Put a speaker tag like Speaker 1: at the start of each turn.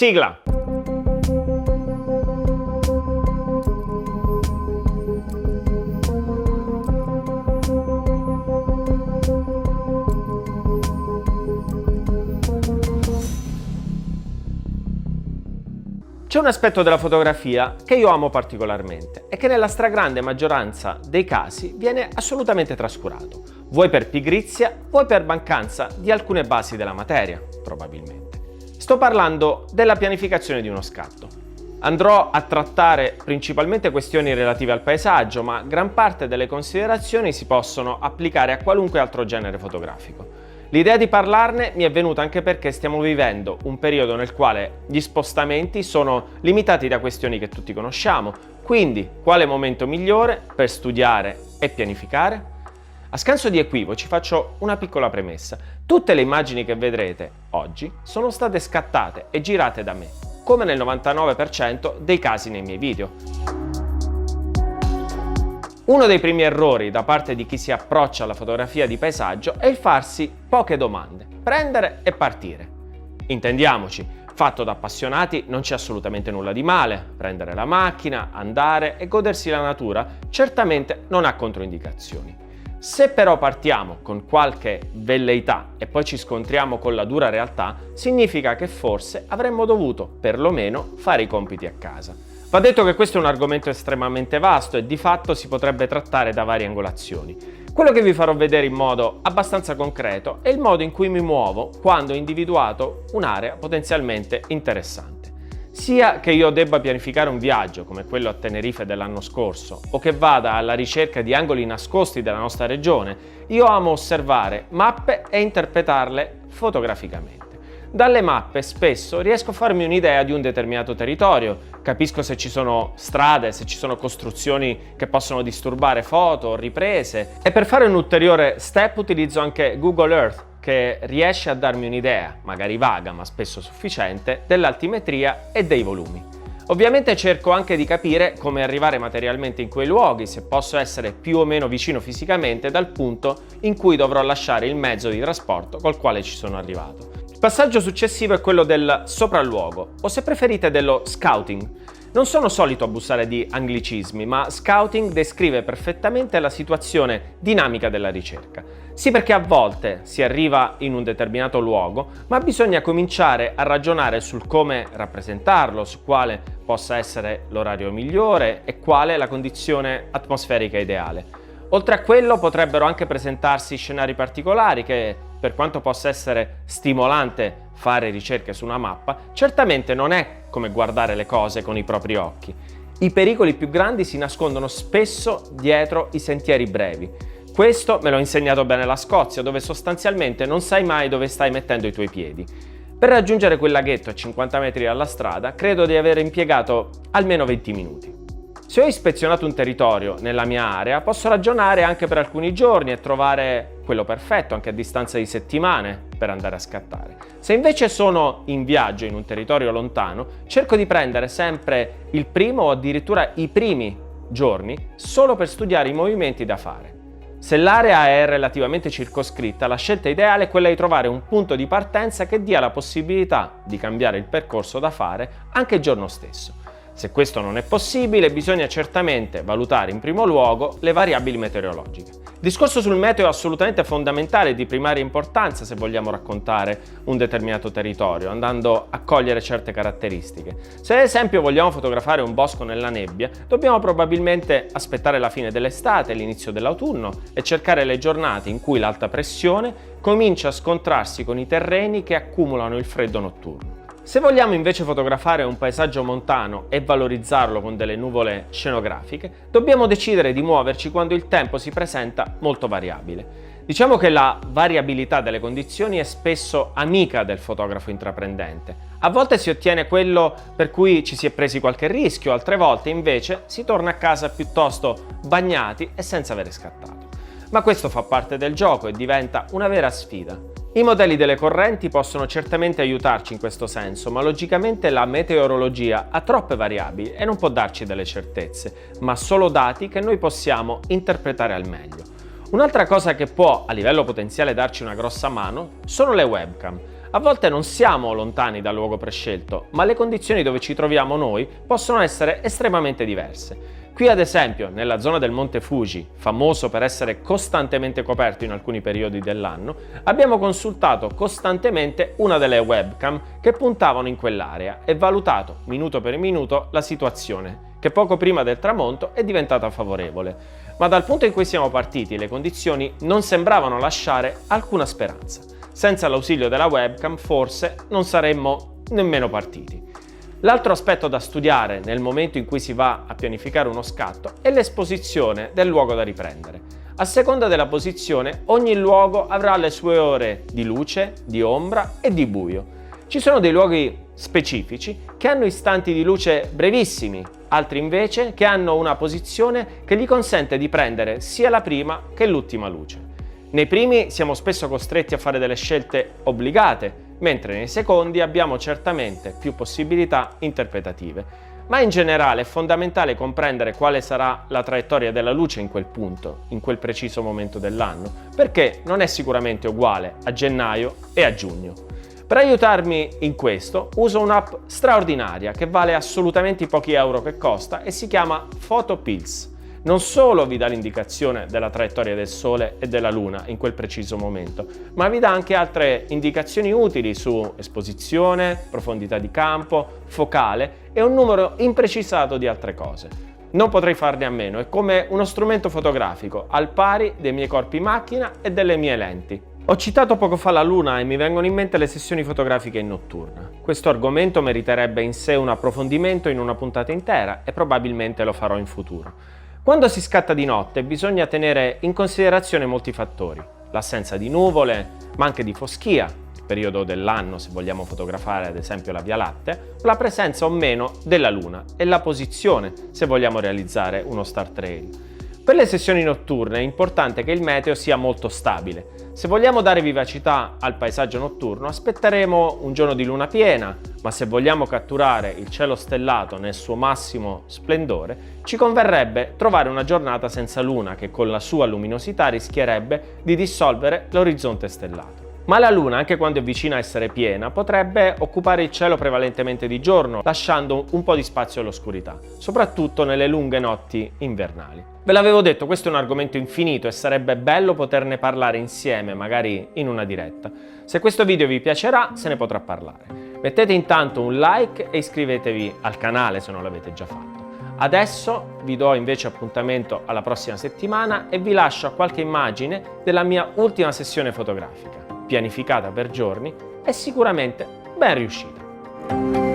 Speaker 1: Sigla! C'è un aspetto della fotografia che io amo particolarmente e che nella stragrande maggioranza dei casi viene assolutamente trascurato, vuoi per pigrizia, vuoi per mancanza di alcune basi della materia, probabilmente. Sto parlando della pianificazione di uno scatto. Andrò a trattare principalmente questioni relative al paesaggio, ma gran parte delle considerazioni si possono applicare a qualunque altro genere fotografico. L'idea di parlarne mi è venuta anche perché stiamo vivendo un periodo nel quale gli spostamenti sono limitati da questioni che tutti conosciamo, quindi quale momento migliore per studiare e pianificare? A scanso di equivoci faccio una piccola premessa. Tutte le immagini che vedrete oggi sono state scattate e girate da me, come nel 99% dei casi nei miei video. Uno dei primi errori da parte di chi si approccia alla fotografia di paesaggio è il farsi poche domande, prendere e partire. Intendiamoci, fatto da appassionati non c'è assolutamente nulla di male, prendere la macchina, andare e godersi la natura certamente non ha controindicazioni. Se però partiamo con qualche velleità e poi ci scontriamo con la dura realtà, significa che forse avremmo dovuto perlomeno fare i compiti a casa. Va detto che questo è un argomento estremamente vasto e di fatto si potrebbe trattare da varie angolazioni. Quello che vi farò vedere in modo abbastanza concreto è il modo in cui mi muovo quando ho individuato un'area potenzialmente interessante. Sia che io debba pianificare un viaggio come quello a Tenerife dell'anno scorso o che vada alla ricerca di angoli nascosti della nostra regione, io amo osservare mappe e interpretarle fotograficamente. Dalle mappe spesso riesco a farmi un'idea di un determinato territorio, capisco se ci sono strade, se ci sono costruzioni che possono disturbare foto o riprese e per fare un ulteriore step utilizzo anche Google Earth che riesce a darmi un'idea, magari vaga ma spesso sufficiente, dell'altimetria e dei volumi. Ovviamente cerco anche di capire come arrivare materialmente in quei luoghi, se posso essere più o meno vicino fisicamente dal punto in cui dovrò lasciare il mezzo di trasporto col quale ci sono arrivato. Il passaggio successivo è quello del sopralluogo, o se preferite dello scouting. Non sono solito abusare di anglicismi, ma scouting descrive perfettamente la situazione dinamica della ricerca. Sì, perché a volte si arriva in un determinato luogo, ma bisogna cominciare a ragionare sul come rappresentarlo, su quale possa essere l'orario migliore e quale la condizione atmosferica ideale. Oltre a quello potrebbero anche presentarsi scenari particolari che, per quanto possa essere stimolante fare ricerche su una mappa, certamente non è come guardare le cose con i propri occhi. I pericoli più grandi si nascondono spesso dietro i sentieri brevi. Questo me l'ho insegnato bene la Scozia, dove sostanzialmente non sai mai dove stai mettendo i tuoi piedi. Per raggiungere quel laghetto a 50 metri dalla strada, credo di aver impiegato almeno 20 minuti. Se ho ispezionato un territorio nella mia area, posso ragionare anche per alcuni giorni e trovare quello perfetto anche a distanza di settimane per andare a scattare. Se invece sono in viaggio in un territorio lontano, cerco di prendere sempre il primo o addirittura i primi giorni solo per studiare i movimenti da fare. Se l'area è relativamente circoscritta, la scelta ideale è quella di trovare un punto di partenza che dia la possibilità di cambiare il percorso da fare anche il giorno stesso. Se questo non è possibile, bisogna certamente valutare in primo luogo le variabili meteorologiche. Il discorso sul meteo è assolutamente fondamentale e di primaria importanza se vogliamo raccontare un determinato territorio, andando a cogliere certe caratteristiche. Se ad esempio vogliamo fotografare un bosco nella nebbia, dobbiamo probabilmente aspettare la fine dell'estate e l'inizio dell'autunno e cercare le giornate in cui l'alta pressione comincia a scontrarsi con i terreni che accumulano il freddo notturno. Se vogliamo invece fotografare un paesaggio montano e valorizzarlo con delle nuvole scenografiche, dobbiamo decidere di muoverci quando il tempo si presenta molto variabile. Diciamo che la variabilità delle condizioni è spesso amica del fotografo intraprendente. A volte si ottiene quello per cui ci si è presi qualche rischio, altre volte invece si torna a casa piuttosto bagnati e senza avere scattato. Ma questo fa parte del gioco e diventa una vera sfida. I modelli delle correnti possono certamente aiutarci in questo senso, ma logicamente la meteorologia ha troppe variabili e non può darci delle certezze, ma solo dati che noi possiamo interpretare al meglio. Un'altra cosa che può a livello potenziale darci una grossa mano sono le webcam. A volte non siamo lontani dal luogo prescelto, ma le condizioni dove ci troviamo noi possono essere estremamente diverse. Qui ad esempio, nella zona del Monte Fuji, famoso per essere costantemente coperto in alcuni periodi dell'anno, abbiamo consultato costantemente una delle webcam che puntavano in quell'area e valutato minuto per minuto la situazione, che poco prima del tramonto è diventata favorevole. Ma dal punto in cui siamo partiti le condizioni non sembravano lasciare alcuna speranza. Senza l'ausilio della webcam forse non saremmo nemmeno partiti. L'altro aspetto da studiare nel momento in cui si va a pianificare uno scatto è l'esposizione del luogo da riprendere. A seconda della posizione, ogni luogo avrà le sue ore di luce, di ombra e di buio. Ci sono dei luoghi specifici che hanno istanti di luce brevissimi, altri invece che hanno una posizione che gli consente di prendere sia la prima che l'ultima luce. Nei primi siamo spesso costretti a fare delle scelte obbligate, mentre nei secondi abbiamo certamente più possibilità interpretative. Ma in generale è fondamentale comprendere quale sarà la traiettoria della luce in quel punto, in quel preciso momento dell'anno, perché non è sicuramente uguale a gennaio e a giugno. Per aiutarmi in questo uso un'app straordinaria che vale assolutamente i pochi euro che costa e si chiama PhotoPills. Non solo vi dà l'indicazione della traiettoria del Sole e della Luna in quel preciso momento, ma vi dà anche altre indicazioni utili su esposizione, profondità di campo, focale e un numero imprecisato di altre cose. Non potrei farne a meno, è come uno strumento fotografico, al pari dei miei corpi macchina e delle mie lenti. Ho citato poco fa la Luna e mi vengono in mente le sessioni fotografiche in notturna. Questo argomento meriterebbe in sé un approfondimento in una puntata intera e probabilmente lo farò in futuro. Quando si scatta di notte bisogna tenere in considerazione molti fattori, l'assenza di nuvole, ma anche di foschia, il periodo dell'anno se vogliamo fotografare ad esempio la Via Lattea, la presenza o meno della Luna e la posizione se vogliamo realizzare uno star trail. Per le sessioni notturne è importante che il meteo sia molto stabile. Se vogliamo dare vivacità al paesaggio notturno aspetteremo un giorno di luna piena, ma se vogliamo catturare il cielo stellato nel suo massimo splendore, ci converrebbe trovare una giornata senza luna che con la sua luminosità rischierebbe di dissolvere l'orizzonte stellato. Ma la Luna, anche quando è vicina a essere piena, potrebbe occupare il cielo prevalentemente di giorno, lasciando un po' di spazio all'oscurità, soprattutto nelle lunghe notti invernali. Ve l'avevo detto, questo è un argomento infinito e sarebbe bello poterne parlare insieme, magari in una diretta. Se questo video vi piacerà, se ne potrà parlare. Mettete intanto un like e iscrivetevi al canale se non l'avete già fatto. Adesso vi do invece appuntamento alla prossima settimana e vi lascio a qualche immagine della mia ultima sessione fotografica, pianificata per giorni e sicuramente ben riuscita.